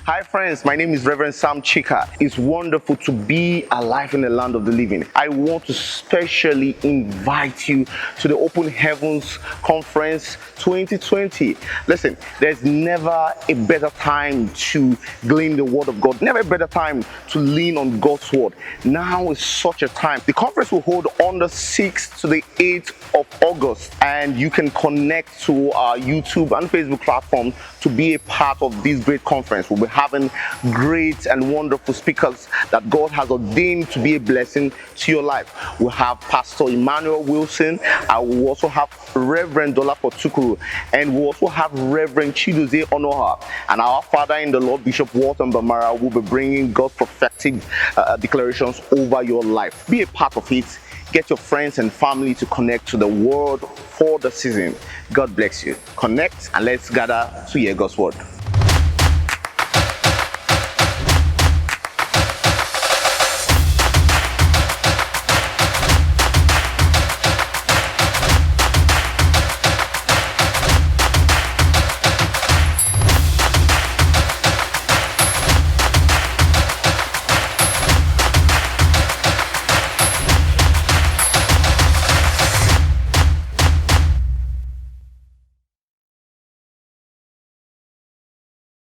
Hi friends, my name is Reverend Sam Chika. It's wonderful to be alive in the land of the living. I want to specially invite you to the Open Heavens Conference 2020. Listen, there's never a better time to glean the word of God, never a better time to lean on God's word. Now is such a time. The conference will hold on the 6th to the 8th of August, and you can connect to our YouTube and Facebook platform to be a part of this great conference. We'll be having great and wonderful speakers that God has ordained to be a blessing to your life. We'll have Pastor Emmanuel Wilson. I will also have Reverend Dolapo Tukuru, and we'll also have Reverend Chidozie Onoha. And our Father in the Lord, Bishop Walton Bamara, will be bringing God's prophetic declarations over your life. Be a part of it. Get your friends and family to connect to the word for the season. God bless you. Connect and let's gather to hear God's word.